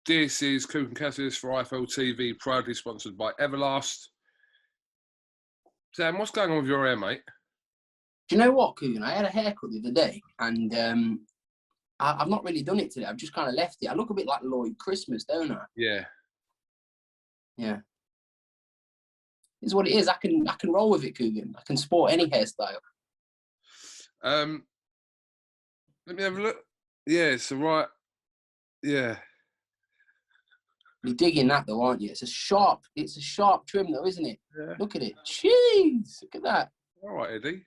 This is KUGAN CASSIUS for IFL TV, proudly sponsored by Everlast. Sam, what's going on with your hair, mate? Do you know what, KUGAN? I had a haircut the other day, and I've not really done it today. I've just kind of left it. I look a bit like Lloyd Christmas, don't I? Yeah. Yeah. It's what it is. I can roll with it, KUGAN. I can sport any hairstyle. Let me have a look. Yeah, it's all right. Yeah. You're digging that though, aren't you? It's a sharp trim though, isn't it? Yeah. Look at it. Jeez, look at that. All right, Eddie.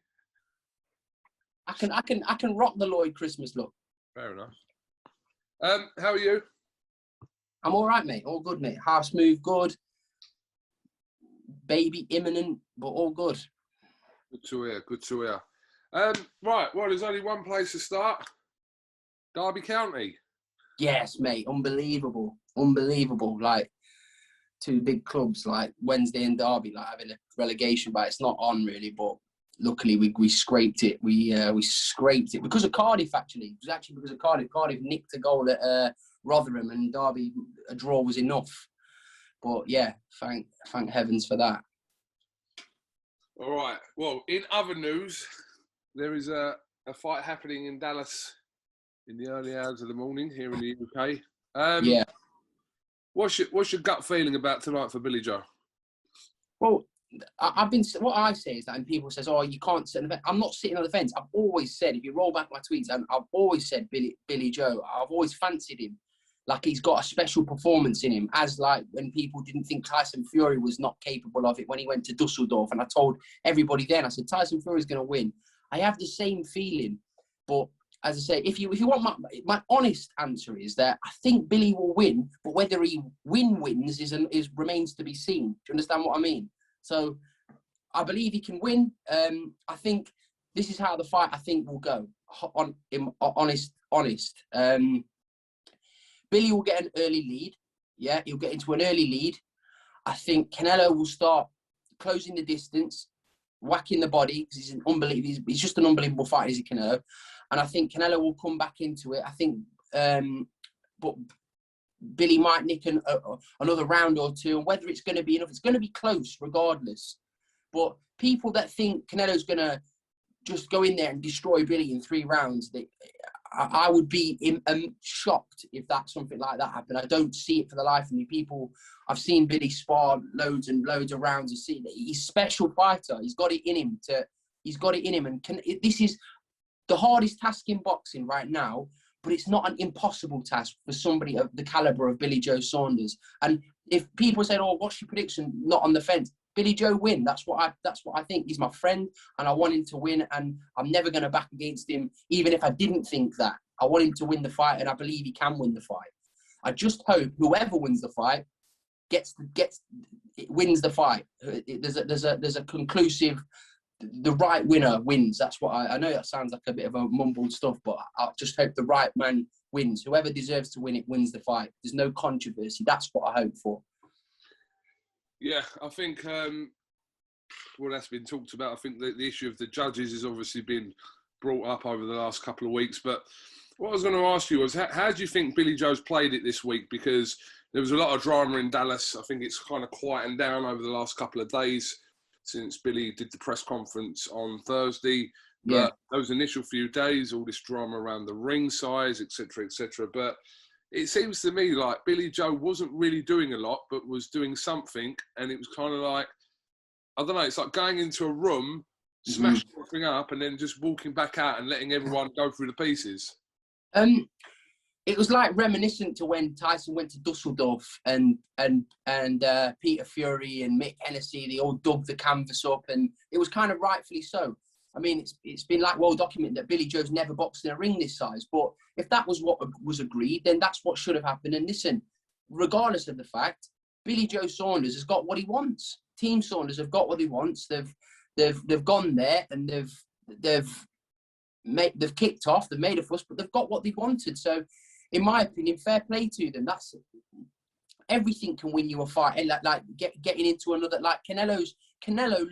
I can rock the Lloyd Christmas look. Fair enough. How are you? I'm all right, mate. All good, mate. House move, good. Baby imminent, but all good. Good to hear. Good to hear. Right. Well, there's only one place to start. Derby County. Yes, mate. Unbelievable. Unbelievable. Like, two big clubs like Wednesday and Derby, like having a relegation, but it's not on really. But luckily, we scraped it. We scraped it because of Cardiff. Actually, it was actually because of Cardiff. Cardiff nicked a goal at Rotherham, and Derby a draw was enough. But yeah, thank heavens for that. All right. Well, in other news, there is a fight happening in Dallas in the early hours of the morning here in the UK. Yeah. What's your gut feeling about tonight for Billy Joe? Well, what I say is that when people says, "Oh, you can't sit on the fence," I'm not sitting on the fence. I've always said, if you roll back my tweets, I've always said Billy Joe. I've always fancied him. Like, he's got a special performance in him, as like when people didn't think Tyson Fury was not capable of it when he went to Dusseldorf. And I told everybody then, I said, Tyson Fury's going to win. I have the same feeling. But as I say, if you want my honest answer is that I think Billy will win, but whether he wins remains to be seen. Do you understand what I mean? So I believe he can win. I think this is how the fight, I think, will go. Honest. Billy will get an early lead. Yeah, he'll get into an early lead. I think Canelo will start closing the distance, whacking the body, because he's just an unbelievable fighter, is he, Canelo? And I think Canelo will come back into it. I think, but Billy might nick another round or two, and whether it's going to be enough, it's going to be close regardless. But people that think Canelo's going to just go in there and destroy Billy in 3 rounds, I would be shocked if something like that happened. I don't see it for the life of me. I've seen Billy spar loads and loads of rounds. He's a special fighter. He's got it in him. And this is the hardest task in boxing right now, but it's not an impossible task for somebody of the caliber of Billy Joe Saunders. And if people say, "Oh, what's your prediction?" Not on the fence. Billy Joe win. That's what I think. He's my friend, and I want him to win. And I'm never going to back against him, even if I didn't think that. I want him to win the fight, and I believe he can win the fight. I just hope whoever wins the fight wins the fight. There's a conclusive. The right winner wins. That's what I know. That sounds like a bit of a mumbled stuff, but I just hope the right man wins. Whoever deserves to win it wins the fight. There's no controversy. That's what I hope for. Yeah, I think, well, that's been talked about. I think the issue of the judges has obviously been brought up over the last couple of weeks. But what I was going to ask you was, how do you think Billy Joe's played it this week? Because there was a lot of drama in Dallas. I think it's kind of quietened down over the last couple of days since Billy did the press conference on Thursday. Yeah. But those initial few days, all this drama around the ring size, etc., etc. But it seems to me like Billy Joe wasn't really doing a lot, but was doing something. And it was kind of like, I don't know, it's like going into a room, smashing everything up, and then just walking back out and letting everyone go through the pieces. It was like reminiscent to when Tyson went to Dusseldorf and Peter Fury and Mick Hennessy, they all dug the canvas up, and it was kind of rightfully so. I mean, it's been like well documented that Billy Joe's never boxed in a ring this size. But if that was what was agreed, then that's what should have happened. And listen, regardless of the fact, Billy Joe Saunders has got what he wants. Team Saunders have got what he wants. They've gone there and they've kicked off. They've made a fuss, but they've got what they wanted. So, in my opinion, fair play to them. That's everything can win you a fight. And like getting into another, like Canelo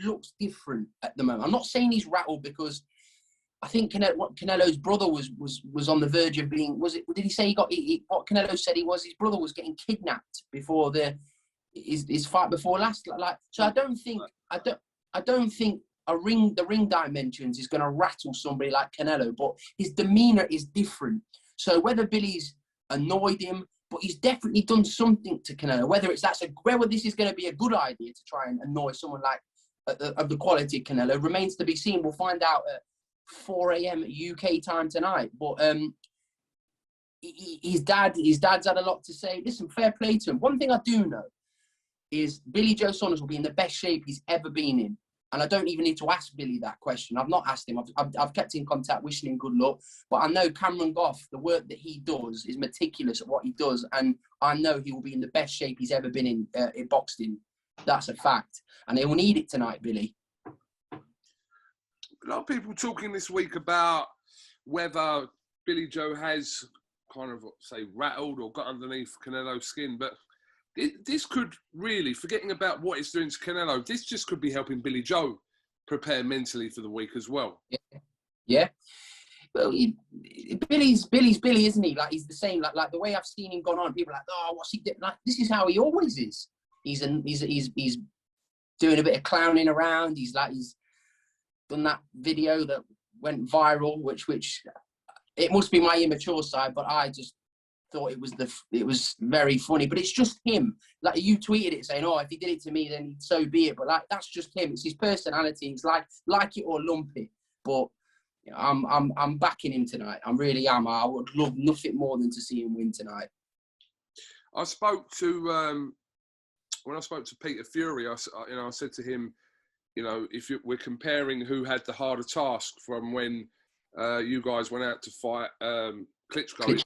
looks different at the moment. I'm not saying he's rattled because I think Canelo's brother was on the verge of being. Was it? Did he say what Canelo said he was? His brother was getting kidnapped before his fight before last. Like, so I don't think the ring dimensions is going to rattle somebody like Canelo, but his demeanor is different. So whether Billy's annoyed him, but he's definitely done something to Canelo. Whether this is going to be a good idea to try and annoy someone like of the quality of Canelo remains to be seen. We'll find out at 4 a.m. UK time tonight. But his dad's had a lot to say. Listen, fair play to him. One thing I do know is Billy Joe Saunders will be in the best shape he's ever been in. And I don't even need to ask Billy that question. I've not asked him. I've kept in contact, wishing him good luck. But I know Cameron Goff, the work that he does is meticulous at what he does. And I know he will be in the best shape he's ever been in boxing. That's a fact. And he will need it tonight, Billy. A lot of people talking this week about whether Billy Joe has kind of, say, rattled or got underneath Canelo's skin. But this could really, forgetting about what it's doing to Canelo, this just could be helping Billy Joe prepare mentally for the week as well. Yeah. Well, Billy's Billy, isn't he? Like, he's the same. Like the way I've seen him gone on, people are like, oh, what's he doing? Like, this is how he always is. He's doing a bit of clowning around. He's done that video that went viral, which it must be my immature side, but I just thought it was very funny. But it's just him. Like, you tweeted it saying, oh, if he did it to me, then so be it. But like, that's just him. It's his personality. It's like it or lump it. But you know, I'm backing him tonight. I really am. I would love nothing more than to see him win tonight. I spoke to when I spoke to Peter Fury, I said to him, you know, we're comparing who had the harder task from when you guys went out to fight Klitschko.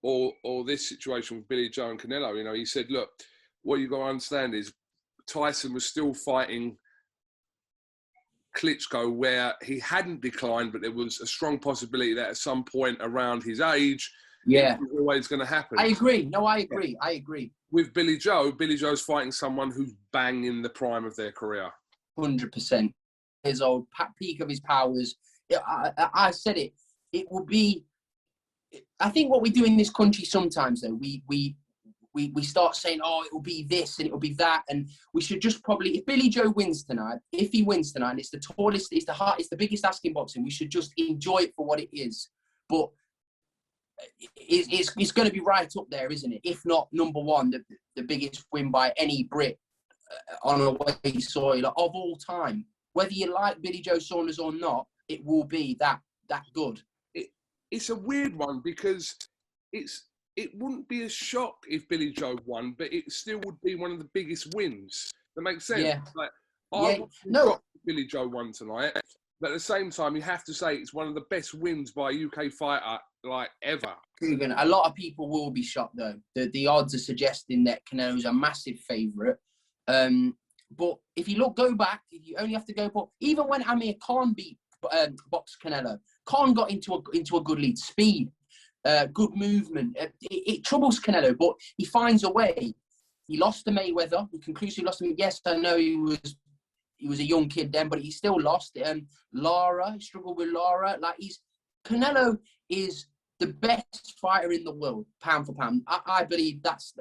Or this situation with Billy Joe and Canelo, you know, he said, look, what you got to understand is Tyson was still fighting Klitschko where he hadn't declined, but there was a strong possibility that at some point around his age, it was always going to happen. I agree. No, I agree. Yeah. I agree. With Billy Joe's fighting someone who's bang in the prime of their career. 100%. His old peak of his powers. I said it. It will be. I think what we do in this country sometimes, though, we start saying, oh, it will be this and it will be that, and we should just probably, if Billy Joe wins tonight, it's the tallest, it's the biggest ask in boxing. We should just enjoy it for what it is. But it's going to be right up there, isn't it? If not number one, the biggest win by any Brit on away soil of all time. Whether you like Billy Joe Saunders or not, it will be that good. It's a weird one because it wouldn't be a shock if Billy Joe won, but it still would be one of the biggest wins. That makes sense. Yeah. Like, I wouldn't be shocked if Billy Joe won tonight, but at the same time, you have to say it's one of the best wins by a UK fighter like ever. KUGAN, a lot of people will be shocked though. The odds are suggesting that Canelo's a massive favourite. But if you go back, you only have to go for, even when Amir Khan beat boxed Canelo, Khan got into a good lead, speed, good movement. It troubles Canelo, but he finds a way. He lost to Mayweather. He conclusively lost to him. Yes, I know he was a young kid then, but he still lost. Lara, he struggled with Lara. Like, Canelo is the best fighter in the world, pound for pound. I believe that's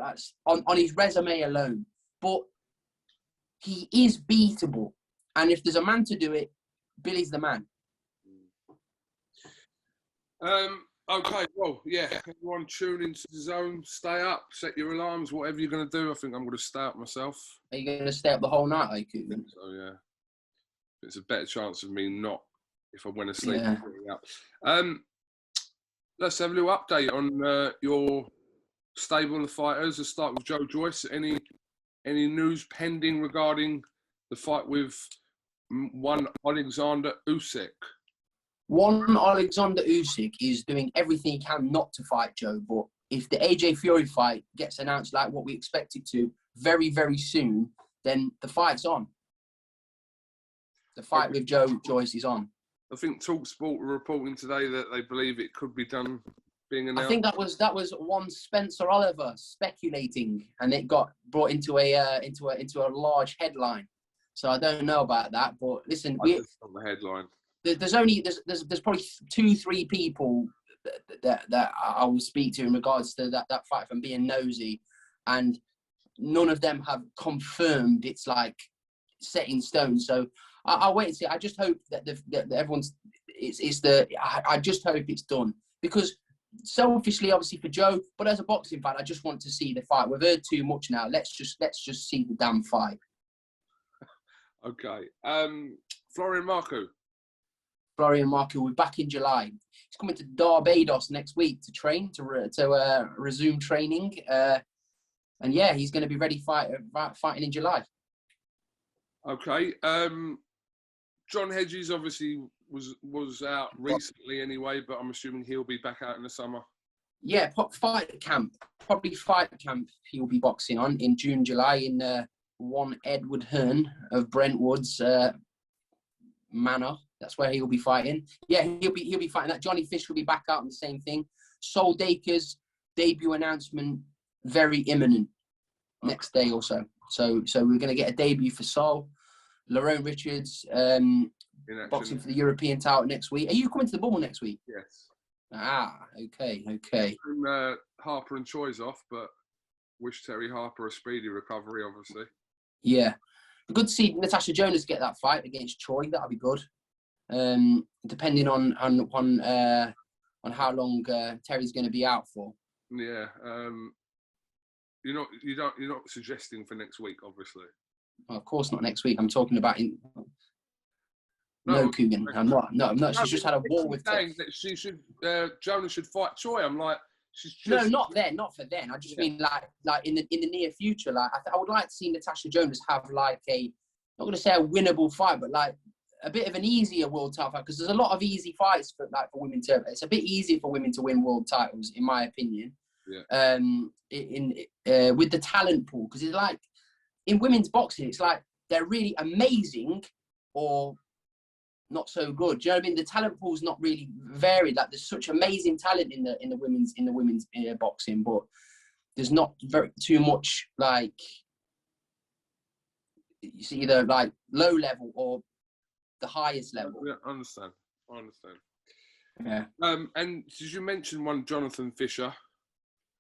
on his resume alone. But he is beatable, and if there's a man to do it, Billy's the man. Okay, well, yeah, everyone tune into the zone, stay up, set your alarms, whatever you're going to do. I think I'm going to stay up myself. Are you going to stay up the whole night, are you, KUGAN? So, yeah. It's a better chance of me not, if I went to sleep. Yeah. Up. Let's have a little update on your stable of fighters. Let's start with Joe Joyce. Any news pending regarding the fight with one Alexander Usyk? One Alexander Usyk is doing everything he can not to fight Joe, but if the AJ Fury fight gets announced like what we expect it to very, very soon, then the fight's on. The fight with Joe Joyce is on. I think TalkSport were reporting today that they believe it could be done, being announced. I think that was one Spencer Oliver speculating, and it got brought into a large headline. So I don't know about that, but listen, on the headline. there's probably 2-3 people that I will speak to in regards to that fight from being nosy, and none of them have confirmed it's like set in stone. So I'll wait and see. I just hope that everyone's I just hope it's done, because selfishly, obviously for Joe, but as a boxing fan, I just want to see the fight. We've heard too much now. Let's just see the damn fight. Okay. Florian Marco. Florian Marco will be back in July. He's coming to Barbados next week to train, to resume training. And yeah, he's going to be ready fighting in July. Okay. John Hedges obviously was out recently anyway, but I'm assuming he'll be back out in the summer. Yeah, fight camp. Probably fight camp he'll be boxing on in June, July in one Edward Hearn of Brentwood's manor. That's where he'll be fighting. Yeah, he'll be fighting that. Johnny Fish will be back out on the same thing. Sol Daker's debut announcement very imminent next day or so. So we're going to get a debut for Sol. Lerone Richards boxing for the European title next week. Are you coming to the Bubble next week? Yes. Okay. Harper and Choi's off, but wish Terry Harper a speedy recovery, obviously. Yeah. Good to see Natasha Jonas get that fight against Choi. That'll be good. Depending on how long Terry's going to be out for. Yeah. You're not suggesting for next week, obviously. Well, of course not next week. I'm talking about no, KUGAN. I'm not. She's just had a war with. Saying that she should. Jonas should fight Choi. I'm like, she's just. No, not then. Not for then. I just mean like in the near future. Like I would like to see Natasha Jonas have like not going to say a winnable fight, but like a bit of an easier world title fight, because there's a lot of easy fights for women to. It's a bit easier for women to win world titles, in my opinion. Yeah. With the talent pool, because it's like in women's boxing, it's like they're really amazing or not so good. Do you know what I mean? The talent pool's not really varied. Like there's such amazing talent in the women's boxing, but there's not too much like you see either like low level or the highest level. Yeah, I understand. Yeah. And did you mention one Jonathan Fisher?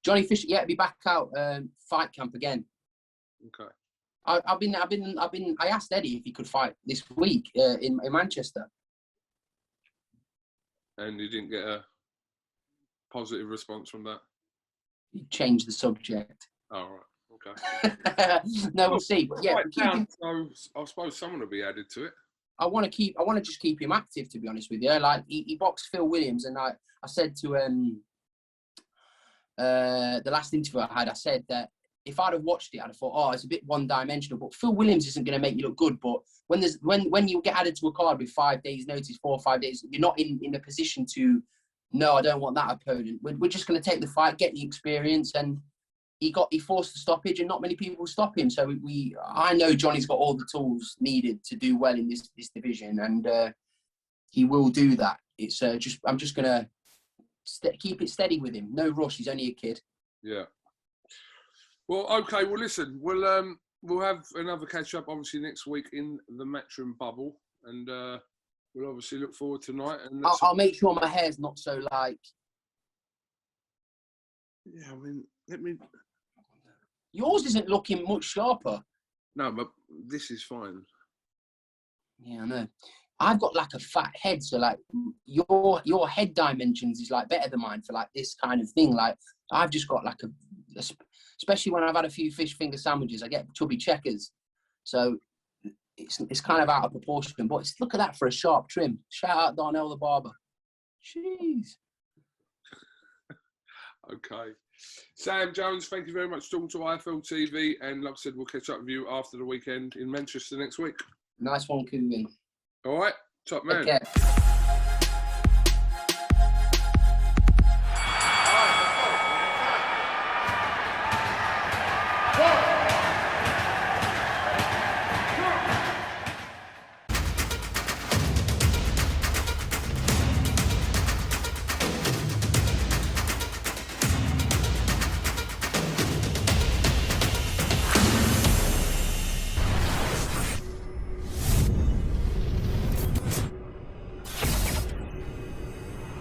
Johnny Fisher, yeah, be back out fight camp again. Okay. I asked Eddie if he could fight this week in Manchester. And you didn't get a positive response from that? He changed the subject. Oh, right. Okay. No, we'll see. But yeah, so I suppose someone will be added to it. I want to just keep him active, to be honest with you. Like he boxed Phil Williams, and I said to the last interview I had, I said that if I'd have watched it, I'd have thought, oh, it's a bit one-dimensional. But Phil Williams isn't going to make you look good. But when you get added to a card with 5 days' notice, 4 or 5 days, you're not in a position to, no, I don't want that opponent. We're just going to take the fight, get the experience, and he forced the stoppage, and not many people stop him. So I know Johnny's got all the tools needed to do well in this division, and he will do that. It's I'm just going to keep it steady with him. No rush. He's only a kid. Yeah. Well, okay. Well, listen, we'll have another catch up obviously next week in the Matchroom bubble, and we'll obviously look forward to tonight. And I'll make sure my hair's not so like. Yeah, I mean, let me. Yours isn't looking much sharper. No, but this is fine. Yeah, I know. I've got like a fat head, so like your head dimensions is like better than mine for like this kind of thing. Like I've just got like especially when I've had a few fish finger sandwiches, I get chubby checkers. So it's kind of out of proportion. But look at that for a sharp trim. Shout out Darnell the barber. Jeez. Okay. Sam Jones, thank you very much for talking to IFL TV. And like I said, we'll catch up with you after the weekend in Manchester next week. Nice one, KUGAN. All right. Top man. Take care.